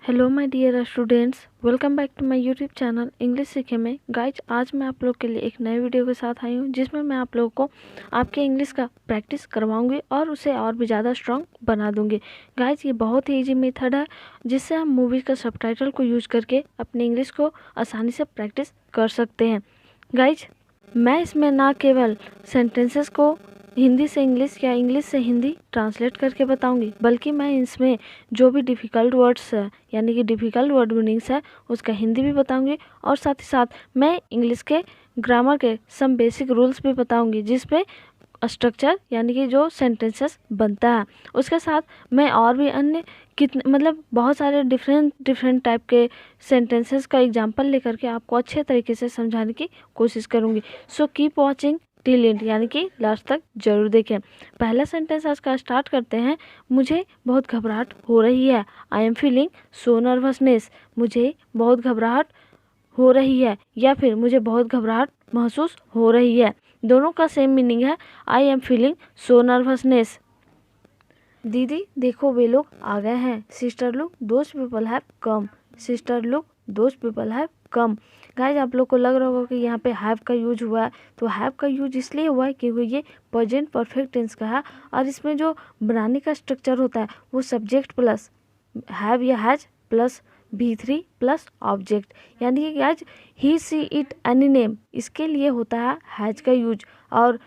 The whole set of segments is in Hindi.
Hello my dear students, welcome back to my YouTube channel English सीखे में। गाइज, आज मैं आप लोग के लिए एक नए वीडियो के साथ आई हूँ जिसमें मैं आप लोगों को आपके इंग्लिश का प्रैक्टिस करवाऊंगी और उसे और भी ज़्यादा स्ट्रॉन्ग बना दूंगी। गाइज, ये बहुत ही इजी मेथड है जिससे हम मूवी का सबटाइटल को यूज करके अपनी इंग्लिश को आसानी से प्रैक्टिस कर सकते हैं। गाइज, मैं इसमें ना केवल सेंटेंसेस को हिंदी से इंग्लिश या इंग्लिश से हिंदी ट्रांसलेट करके बताऊंगी, बल्कि मैं इसमें जो भी डिफ़िकल्ट वर्ड्स है यानी कि डिफ़िकल्ट वर्ड मीनिंग्स है उसका हिंदी भी बताऊंगी और साथ ही साथ मैं इंग्लिश के ग्रामर के सम बेसिक रूल्स भी बताऊंगी जिस पे स्ट्रक्चर यानी कि जो सेंटेंसेस बनता है। उसके साथ मैं और भी अन्य कितने बहुत सारे डिफरेंट टाइप के सेंटेंसेस का एग्जांपल लेकर के आपको अच्छे तरीके से समझाने की कोशिश करूंगी। So keep watching till and, यानी कि लास्ट तक जरूर देखें। पहला सेंटेंस आज का स्टार्ट करते हैं। मुझे बहुत घबराहट हो रही है। I am feeling so nervousness. मुझे बहुत घबराहट हो रही है या फिर मुझे बहुत घबराहट महसूस हो रही है। दोनों का सेम मीनिंग है, I am feeling so nervousness. दीदी देखो, वे लोग आ गए हैं। Sister look those people have come. Sister look those people have come. Guys, आप लोग को लग रहा होगा कि यहाँ पे हैव का यूज हुआ है, तो हैव का यूज इसलिए हुआ है क्योंकि ये प्रेजेंट परफेक्ट टेंस का है और इसमें जो बनाने का स्ट्रक्चर होता है वो सब्जेक्ट प्लस हैव या has plus V3 plus object, यानी कि guys he see it any name, इसके लिए होता है हैज का यूज। और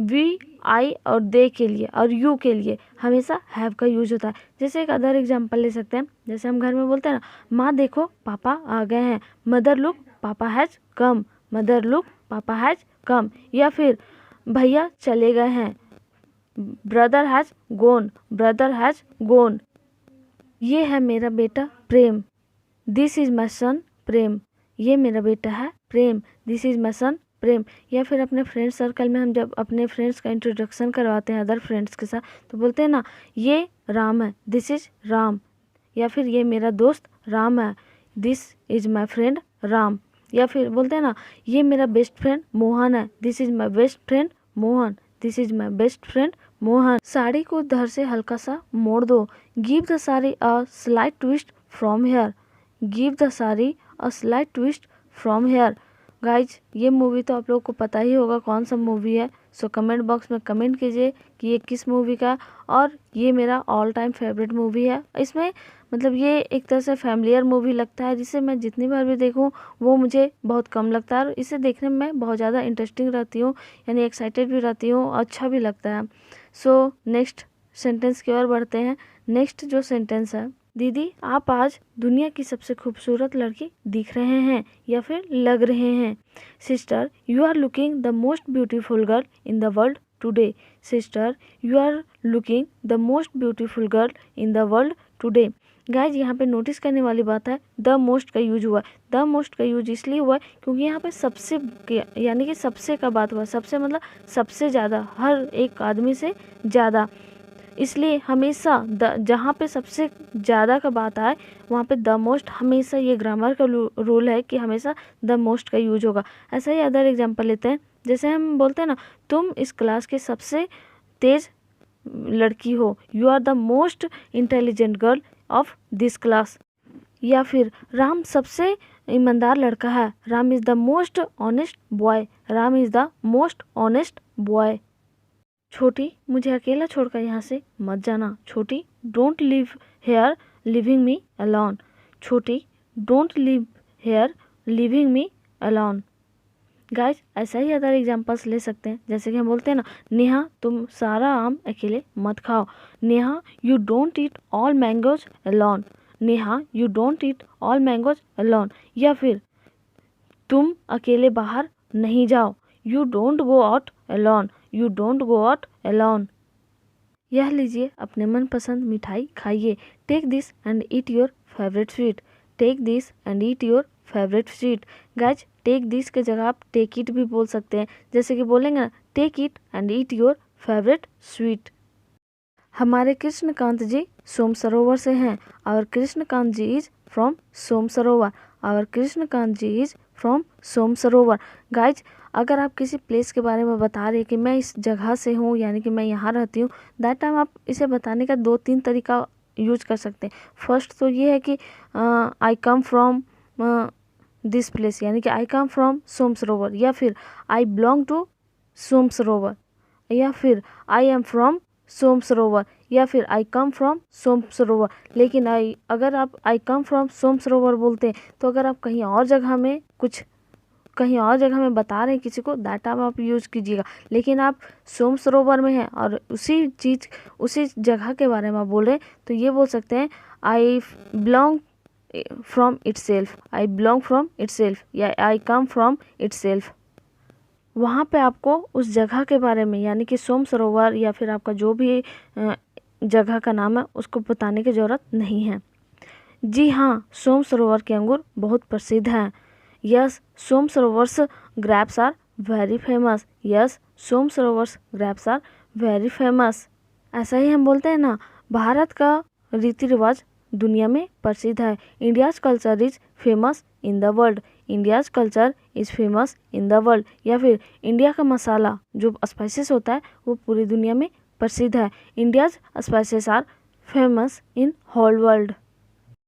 वी, आई और दे के लिए और यू के लिए हमेशा हैव का यूज होता है। जैसे एक अदर एग्जांपल ले सकते हैं, जैसे हम घर में बोलते हैं ना, माँ देखो पापा आ गए हैं। Mother look papa has come. Mother look papa has come. या फिर भैया चले गए हैं। Brother has gone. Brother has gone. ये है मेरा बेटा प्रेम। दिस इज माई सन प्रेम। ये मेरा बेटा है प्रेम। दिस इज माई सन प्रेम। या फिर अपने फ्रेंड सर्कल में हम जब अपने फ्रेंड्स का इंट्रोडक्शन करवाते हैं अदर फ्रेंड्स के साथ, तो बोलते हैं ना, ये राम है। This is Ram. या फिर ये मेरा दोस्त राम है। This is my friend Ram. या फिर बोलते हैं ना, ये मेरा बेस्ट फ्रेंड मोहन है। This is my best friend Mohan. This is my best friend Mohan. Sari को उधर से हल्का सा मोड़ दो। Give the sari a slight twist from here. Give the sari a slight twist from here. Guys, ये मूवी तो आप लोगों को पता ही होगा कौन सा मूवी है। सो कमेंट बॉक्स में कमेंट कीजिए कि ये किस मूवी का, और ये मेरा ऑल टाइम फेवरेट मूवी है। इसमें ये एक तरह से फैमिलियर मूवी लगता है जिसे मैं जितनी बार भी देखूं वो मुझे बहुत कम लगता है और इसे देखने में मैं बहुत ज़्यादा इंटरेस्टिंग रहती हूँ, यानी एक्साइटेड भी रहती हूँ, अच्छा भी लगता है। सो नेक्स्ट सेंटेंस की ओर बढ़ते हैं। नेक्स्ट जो सेंटेंस है, दीदी आप आज दुनिया की सबसे खूबसूरत लड़की दिख रहे हैं या फिर लग रहे हैं। Sister you are looking the most beautiful girl in the world today. Sister you are looking the most beautiful girl in the world today. Guys, यहाँ पे नोटिस करने वाली बात है, द मोस्ट का यूज हुआ है। द मोस्ट का यूज इसलिए हुआ है क्योंकि यहाँ पे सबसे यानी कि सबसे का बात हुआ। सबसे सबसे ज़्यादा, हर एक आदमी से ज़्यादा, इसलिए हमेशा जहाँ पे सबसे ज़्यादा का बात आए वहाँ पे द मोस्ट, हमेशा ये ग्रामर का रूल है कि हमेशा द मोस्ट का यूज होगा। ऐसा ही अदर एग्जांपल लेते हैं, जैसे हम बोलते हैं ना, तुम इस क्लास के सबसे तेज़ लड़की हो। You are the most intelligent girl of this class. या फिर राम सबसे ईमानदार लड़का है। Ram is the most honest boy. Ram is the most honest boy. Chhoti, मुझे अकेला छोड़कर यहाँ से मत जाना। Chhoti, don't leave here leaving me alone. Chhoti, don't leave here leaving me alone. Guys, ऐसा ही अदर एग्जांपल्स ले सकते हैं, जैसे कि हम बोलते हैं ना, नेहा तुम सारा आम अकेले मत खाओ। Neha you don't eat all mangoes alone. Neha you don't eat all mangoes alone. या फिर तुम अकेले बाहर नहीं जाओ। You don't go out alone. You don't go out alone. यह लीजिए, अपने मनपसंद मिठाई खाइए। Take this and eat your favourite sweet. Take this and eat your favourite sweet. Guys, take this के जगह आप टेक इट भी बोल सकते हैं, जैसे कि बोलेंगे ना, take it and eat your favourite sweet. हमारे कृष्णकांत जी सोम सरोवर से हैं। और कृष्णकांत जी इज फ्रॉम सोम सरोवर। और Krishnakant ji is from Som Sarovar. Guys, अगर आप किसी प्लेस के बारे में बता रहे हैं कि मैं इस जगह से हूँ, यानी कि मैं यहाँ रहती हूँ, दैट टाइम आप इसे बताने का 2-3 तरीका यूज कर सकते हैं। फर्स्ट तो ये है कि आई कम फ्रॉम दिस प्लेस, यानी कि आई कम फ्रॉम सोम सरोवर, या फिर आई बिलोंग टू सोम सरोवर, या फिर आई एम फ्रॉम सोम सरोवर, या फिर आई कम फ्रॉम सोम सरोवर। लेकिन अगर आप आई कम फ्रॉम सोम सरोवर बोलते हैं तो अगर आप कहीं और जगह में बता रहे हैं किसी को, दैट आप यूज़ कीजिएगा। लेकिन आप सोम सरोवर में हैं और उसी जगह के बारे में आप बोल रहे हैं तो ये बोल सकते हैं I belong from itself, I belong from itself, या आई कम फ्रॉम इटसेल्फ। वहाँ पे आपको उस जगह के बारे में, यानी कि सोम सरोवर या फिर आपका जो भी जगह का नाम है उसको बताने की ज़रूरत नहीं है। जी हाँ, सोम सरोवर के अंगूर बहुत प्रसिद्ध हैं। Yes, Som Sarovar's grapes are very famous. Yes, Som Sarovar's grapes are very famous. ऐसा ही हम बोलते हैं ना, भारत का रीति रिवाज दुनिया में प्रसिद्ध है। India's culture is famous in the world. India's culture is famous in the world, या फिर इंडिया का मसाला जो स्पाइसेस होता है वो पूरी दुनिया में प्रसिद्ध है। India's spices are famous in whole world.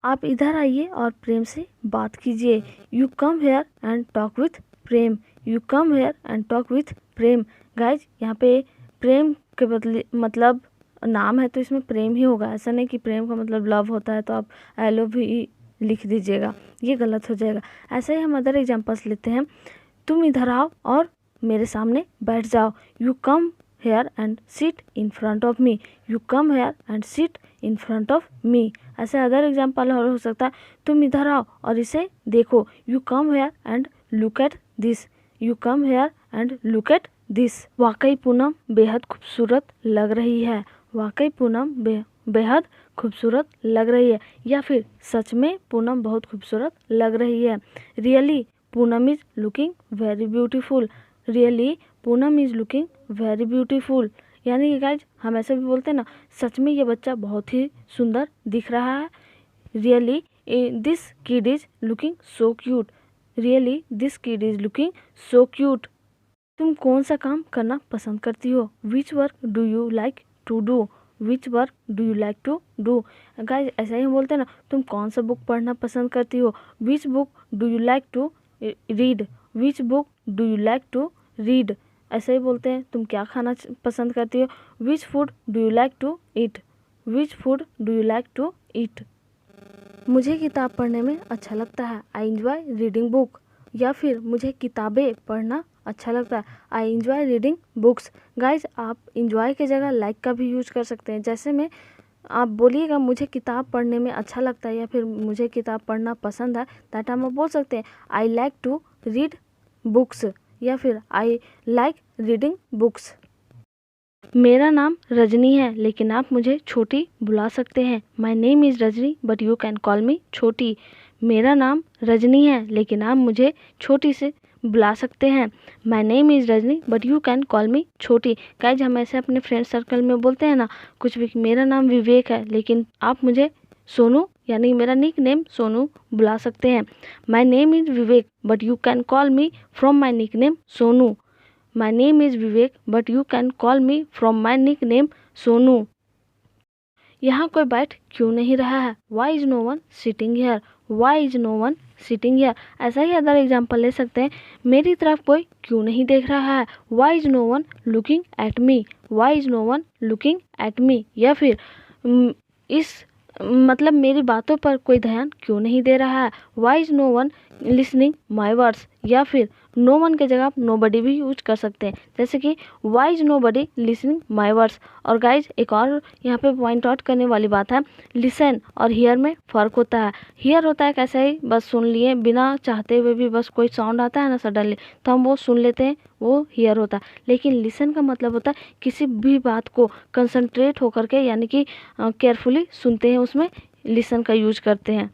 आप इधर आइए और प्रेम से बात कीजिए। You come here and talk with Prem. You come here and talk with Prem. Guys, यहाँ पे प्रेम के बदले मतलब नाम है तो इसमें प्रेम ही होगा। ऐसा नहीं कि प्रेम का मतलब लव होता है तो आप आई लव ही लिख दीजिएगा, ये गलत हो जाएगा। ऐसे ही हम अदर एग्जाम्पल्स लेते हैं। तुम इधर आओ और मेरे सामने बैठ जाओ। You come here and sit in front of me. You come here and sit in front of me. ऐसे अदर एग्जाम्पल हो सकता है, तुम इधर आओ और इसे देखो। You come here and look at this. You come here and look at this. वाकई पूनम बेहद खूबसूरत लग रही है। वाकई पूनम बेहद खूबसूरत लग रही है, या फिर सच में पूनम बहुत खूबसूरत लग रही है। Really Poonam is looking very beautiful. Really Poonam is looking very beautiful. यानी कि गाइज हम ऐसे भी बोलते हैं ना, सच में ये बच्चा बहुत ही सुंदर दिख रहा है। Really this kid is looking so cute. Really this kid is looking so cute. तुम कौन सा काम करना पसंद करती हो? Which work do you like to do? Which work do you like to do? Guys ऐसा ही बोलते हैं ना, तुम कौन सा बुक पढ़ना पसंद करती हो? Which book do you like to read? Which book do you like to read? ऐसे ही बोलते हैं, तुम क्या खाना पसंद करती हो? Which food do you like to eat? Which food do you like to eat? मुझे किताब पढ़ने में अच्छा लगता है। I enjoy reading book. या फिर मुझे किताबें पढ़ना अच्छा लगता है। I enjoy reading books. Guys आप इंजॉय की जगह लाइक का भी यूज कर सकते हैं। जैसे में आप बोलिएगा मुझे किताब पढ़ने में अच्छा लगता है या फिर मुझे किताब पढ़ना पसंद है, दैट हम बोल सकते हैं I like to read books, या फिर आई लाइक रीडिंग बुक्स। मेरा नाम रजनी है लेकिन आप मुझे छोटी बुला सकते हैं। My name is Rajni but you can call मी छोटी। मेरा नाम रजनी है लेकिन आप मुझे छोटी से बुला सकते हैं। My name is Rajni but you can call मी छोटी। गाइज हम ऐसे अपने फ्रेंड सर्कल में बोलते हैं ना कुछ भी, मेरा नाम विवेक है लेकिन आप मुझे सोनू, यानी मेरा निक नेम सोनू बुला सकते हैं। My name is Vivek but you can call me from my nick name Sonu. My name is Vivek but you can call me from my nick name Sonu. यहाँ कोई बैठ क्यों नहीं रहा है? Why is no one sitting here? Why is no one sitting here? ऐसा ही अदर एग्जाम्पल ले सकते हैं, मेरी तरफ कोई क्यों नहीं देख रहा है? Why is no one looking at me? Why is no one looking at me? या फिर इस मतलब मेरी बातों पर कोई ध्यान क्यों नहीं दे रहा है? Why is no one listening my words? या फिर नो वन के जगह आप नो बडी भी यूज कर सकते हैं, जैसे कि why is nobody listening my words. और गाइज एक और यहाँ पे पॉइंट आउट करने वाली बात है, लिसन और हियर में फ़र्क होता है। हियर होता है कैसे ही बस सुन लिए, बिना चाहते हुए भी बस कोई साउंड आता है ना सडनली तो हम वो सुन लेते हैं, वो हियर होता है। लेकिन लिसन का मतलब होता है किसी भी बात को कंसंट्रेट होकर के, यानी कि केयरफुली सुनते हैं, उसमें लिसन का यूज करते हैं।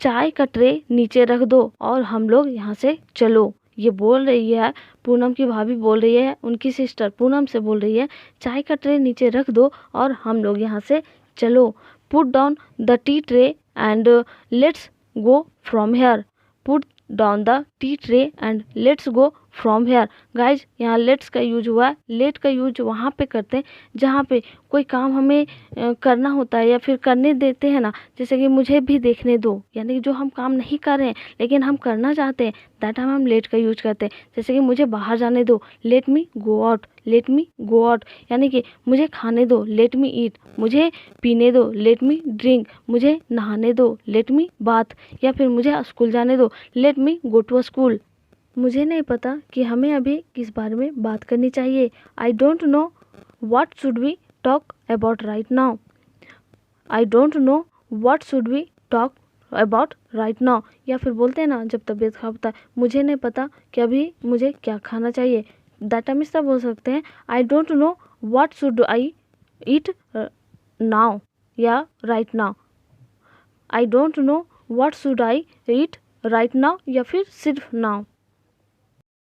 चाय का ट्रे नीचे रख दो और हम लोग यहाँ से चलो। ये बोल रही है पूनम की भाभी, बोल रही है उनकी सिस्टर पूनम से बोल रही है चाय का ट्रे नीचे रख दो और हम लोग यहाँ से चलो। Put down the T tray and let's go from here. Put down the T tray and let's go from here. Guys यहाँ लेट्स का यूज हुआ है। लेट का यूज वहाँ पे करते हैं जहाँ पे कोई काम हमें करना होता है या फिर करने देते हैं ना, जैसे कि मुझे भी देखने दो, यानी कि जो हम काम नहीं कर रहे हैं लेकिन हम करना चाहते हैं, दैट टाइम हम लेट का यूज करते हैं। जैसे कि मुझे बाहर जाने दो, let me go out, late me go out, यानी कि मुझे खाने दो, लेट मी ईट, मुझे पीने दो, लेट मी ड्रिंक, मुझे नहाने दो, लेट मी बाथ, या फिर मुझे स्कूल जाने दो, let me go to school. मुझे नहीं पता कि हमें अभी किस बारे में बात करनी चाहिए। I don't know what should we talk about right now. I don't know what should we talk about right now. या फिर बोलते हैं ना जब तबीयत खराब होता है, मुझे नहीं पता कि अभी मुझे क्या खाना चाहिए, दैट टाइम इस तरह बोल सकते हैं, I don't know what should I eat now या right now. I don't know what should I eat right now या फिर सिर्फ नाउ।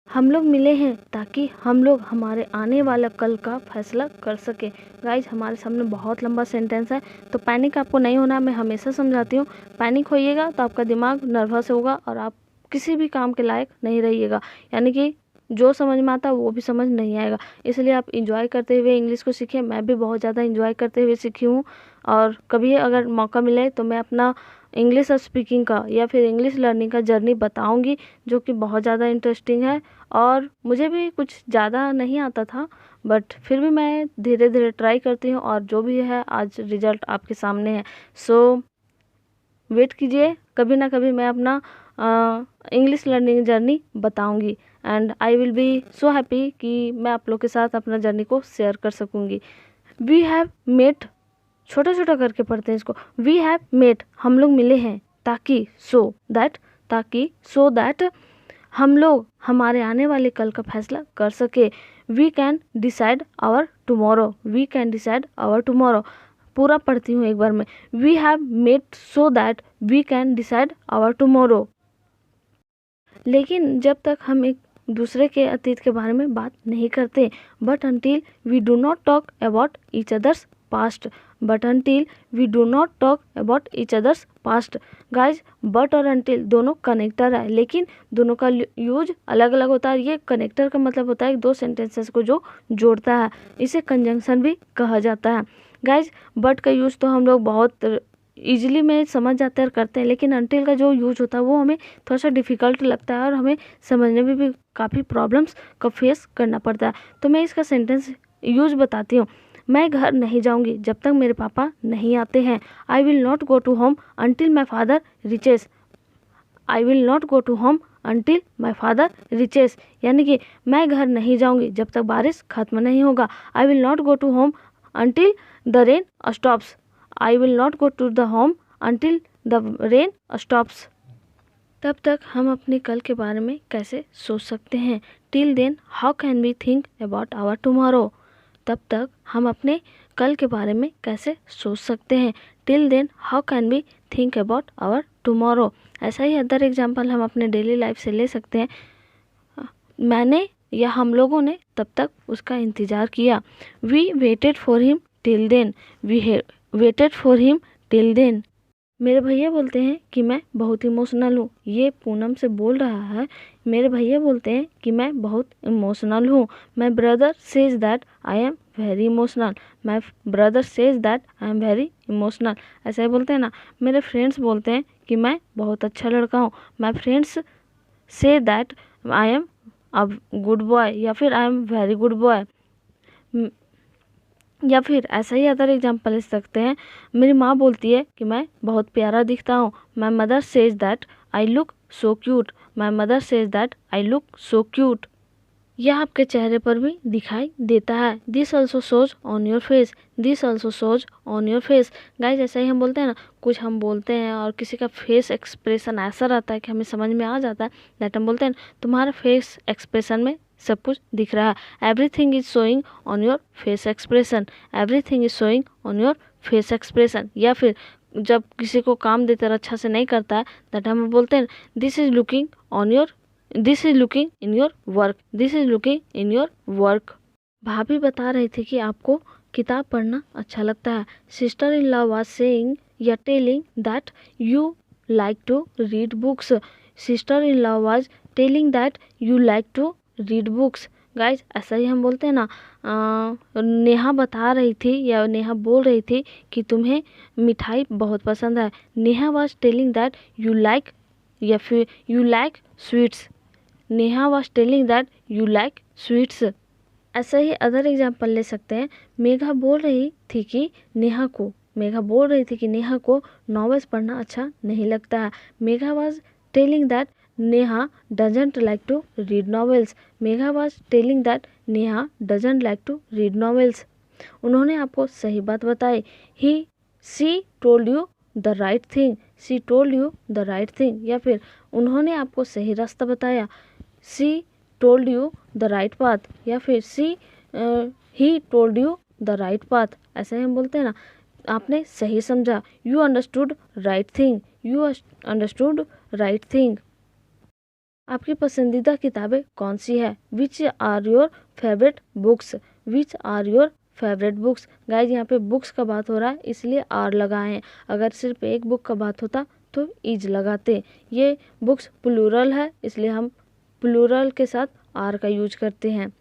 हम लोग मिले हैं ताकि हम लोग हमारे आने वाला कल का फैसला कर सके। गाइज हमारे सामने बहुत लंबा सेंटेंस है, तो पैनिक आपको नहीं होना। मैं हमेशा समझाती हूँ, पैनिक होइएगा तो आपका दिमाग नर्वस होगा और आप किसी भी काम के लायक नहीं रहिएगा, यानी कि जो समझ में आता है वो भी समझ नहीं आएगा। इसलिए आप इंजॉय करते हुए इंग्लिश को सीखिए। मैं भी बहुत ज़्यादा इंजॉय करते हुए सीखी हूँ, और कभी अगर मौका मिले तो मैं अपना इंग्लिश स्पीकिंग का या फिर इंग्लिश लर्निंग का जर्नी बताऊंगी, जो कि बहुत ज़्यादा इंटरेस्टिंग है। और मुझे भी कुछ ज़्यादा नहीं आता था, बट फिर भी मैं धीरे धीरे ट्राई करती हूँ, और जो भी है आज रिजल्ट आपके सामने है। सो वेट कीजिए, कभी ना कभी मैं अपना इंग्लिश लर्निंग जर्नी बताऊंगी, and I will be so happy कि मैं आप लोग के साथ अपना जर्नी को शेयर कर सकूंगी। वी हैव मेट, छोटा छोटा करके पढ़ते हैं इसको। वी हैव मेट, हम लोग मिले हैं, ताकि सो दैट, ताकि सो दैट हम लोग हमारे आने वाले कल का फैसला कर सके। We can decide our tomorrow, we can decide our tomorrow. पूरा पढ़ती हूँ एक बार में। We have met so that we can decide our tomorrow. लेकिन जब तक हम एक दूसरे के अतीत के बारे में बात नहीं करते, but until we do not talk about each others past, but until we do not talk about each others past. Guys but और अंटिल दोनों कनेक्टर है, लेकिन दोनों का यूज अलग अलग होता है। ये कनेक्टर का मतलब होता है दो सेंटेंसेस को जो जोड़ता है, इसे कंजंक्शन भी कहा जाता है। गाइज बट का यूज तो हम लोग बहुत ईजिली में समझ जाते हैं और करते हैं, लेकिन अंटिल का जो यूज होता है वो हमें थोड़ा सा डिफ़िकल्ट लगता है और हमें समझने में भी काफ़ी प्रॉब्लम्स का फेस करना पड़ता है। तो मैं इसका सेंटेंस यूज बताती हूँ। मैं घर नहीं जाऊंगी जब तक मेरे पापा नहीं आते हैं। I will not go to home until my father reaches. I will not go to home until my father reaches, यानी कि मैं घर नहीं जाऊंगी जब तक बारिश खत्म नहीं होगा। I will not go to home until the rain stops. I will not go to the home until the rain stops. तब तक हम अपने कल के बारे में कैसे सोच सकते हैं? Till then how can we think about our tomorrow. तब तक हम अपने कल के बारे में कैसे सोच सकते हैं? Till then how can we think about our tomorrow. ऐसा ही अदर एग्जाम्पल हम अपने डेली लाइफ से ले सकते हैं। मैंने या हम लोगों ने तब तक उसका इंतज़ार किया। We waited for him till then, we waited for him till then. मेरे भैया बोलते हैं कि मैं बहुत इमोशनल हूँ। ये पूनम से बोल रहा है। मेरे भैया बोलते हैं कि मैं बहुत इमोशनल हूँ। My brother says that I am very emotional. My brother says that I am very emotional. ऐसा ही बोलते हैं ना। मेरे फ्रेंड्स बोलते हैं कि मैं बहुत अच्छा लड़का हूँ। My friends say that I am a good boy, या फिर I am very good boy. या फिर ऐसा ही अदर एग्जाम्पल ले सकते हैं। मेरी माँ बोलती है कि मैं बहुत प्यारा दिखता हूँ। My mother says that I look so cute. My mother says that I look so cute. यह आपके चेहरे पर भी दिखाई देता है। This also shows on your face, this also shows on your face. Guys ऐसा ही हम बोलते हैं ना, कुछ हम बोलते हैं और किसी का फेस एक्सप्रेशन ऐसा रहता है कि हमें समझ में आ जाता है, दैट हम बोलते हैं तुम्हारा फेस एक्सप्रेशन में सब कुछ दिख रहा है। Everything is showing on your face expression, everything is showing on your face expression. या फिर जब किसी को काम देते अच्छा से नहीं करता है, दैट हम बोलते हैं this is looking on your, this is looking in your work, this is looking in your work. भाभी बता रही थी कि आपको किताब पढ़ना अच्छा लगता है। Sister in law was saying या telling that you like to read books. Sister in law was telling that you like to read books. Guys ऐसा ही हम बोलते हैं ना, नेहा बता रही थी या नेहा बोल रही थी कि तुम्हें मिठाई बहुत पसंद है। Neha was telling that you like, या फिर you like sweets. Neha was telling that you like sweets. ऐसा ही अदर एग्जाम्पल ले सकते हैं। मेघा बोल रही थी कि नेहा को नॉवेल्स पढ़ना अच्छा नहीं लगता है। Megha was telling that Neha doesn't like to read novels. Megha was telling that Neha doesn't like to read novels. उन्होंने आपको सही बात बताई। She told you the right thing. She told you the right thing. या फिर उन्होंने आपको सही रास्ता बताया। She told you the right path. या फिर he told you the right path. ऐसे हम बोलते हैं ना, आपने सही समझा। You understood right thing. You understood right thing. आपकी पसंदीदा किताबें कौन सी है? Which are your favourite books. Which are your favourite books. Guys यहाँ पे बुक्स का बात हो रहा है इसलिए आर लगाए हैं। अगर सिर्फ एक बुक का बात होता तो इज लगाते। ये बुक्स प्लूरल है इसलिए हम प्लूरल के साथ आर का यूज करते हैं।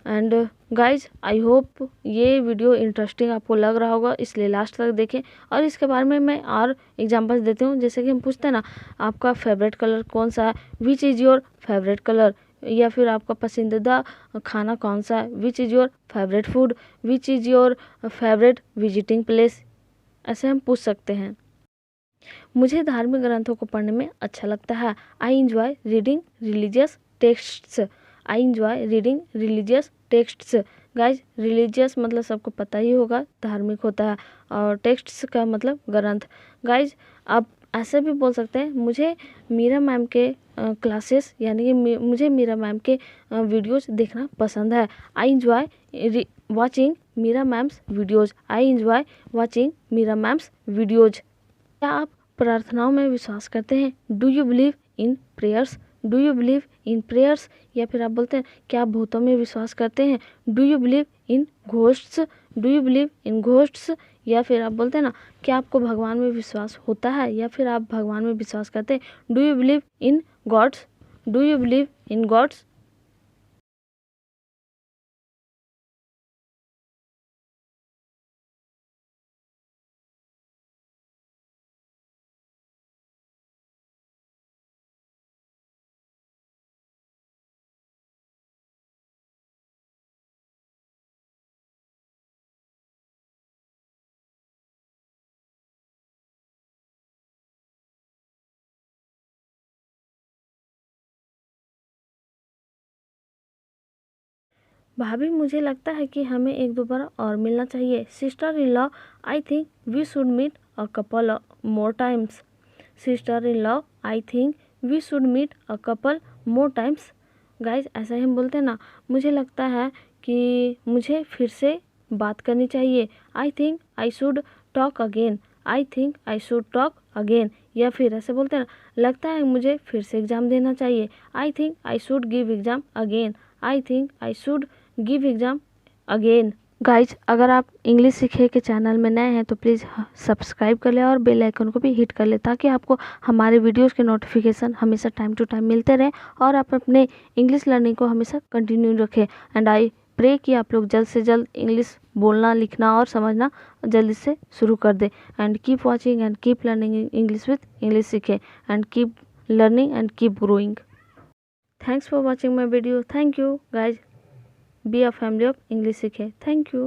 एंड गाइज आई होप ये वीडियो इंटरेस्टिंग आपको लग रहा होगा, इसलिए लास्ट तक देखें। और इसके बारे में मैं और एग्जांपल्स देती हूँ। जैसे कि हम पूछते हैं ना, आपका फेवरेट कलर कौन सा है? Which is your favourite colour. या फिर आपका पसंदीदा खाना कौन सा है? Which is your favourite food. Which is your favourite visiting place. ऐसे हम पूछ सकते हैं। मुझे धार्मिक ग्रंथों को पढ़ने में अच्छा लगता है। I enjoy reading religious texts. I enjoy reading religious texts. Guys religious मतलब सबको पता ही होगा, धार्मिक होता है, और टेक्स्ट्स का मतलब ग्रंथ। गाइज आप ऐसे भी बोल सकते हैं, मुझे मीरा मैम के क्लासेस यानी कि मुझे मीरा मैम के वीडियोस देखना पसंद है। I enjoy watching Meera ma'am's videos. I enjoy watching Meera ma'am's videos. क्या आप प्रार्थनाओं में विश्वास करते हैं? Do you believe in prayers. Do you believe in prayers. या फिर आप बोलते हैं क्या आप भूतों में विश्वास करते हैं? Do you believe in ghosts. Do you believe in ghosts. या फिर आप बोलते हैं ना, क्या आपको भगवान में विश्वास होता है या फिर आप भगवान में विश्वास करते हैं? Do you believe in gods. Do you believe in gods. भाभी मुझे लगता है कि हमें एक दो बार और मिलना चाहिए। Sister in law I think we should meet a couple more times. Sister in law I think we should meet a couple more times. Guys ऐसा ही हम बोलते हैं ना, मुझे लगता है कि मुझे फिर से बात करनी चाहिए। I think I should talk again. I think I should talk again. या फिर ऐसे बोलते हैं ना, लगता है मुझे फिर से एग्ज़ाम देना चाहिए। I think I should give exam again. I think I should give exam again. Guys अगर आप इंग्लिश सीखे के चैनल में नए हैं तो प्लीज़ सब्सक्राइब कर लें और बेल आइकन को भी हिट कर लें, ताकि आपको हमारे वीडियोस के नोटिफिकेशन हमेशा टाइम टू टाइम मिलते रहें और आप अपने इंग्लिश लर्निंग को हमेशा कंटिन्यू रखें। एंड आई प्रे कि आप लोग जल्द से जल्द इंग्लिश बोलना, लिखना और समझना जल्दी से शुरू कर दें। And keep watching and keep learning English with English Seekhe. And keep learning and keep growing. Thanks for watching my video. Thank you guys. Be a family of English सीखे। Thank you.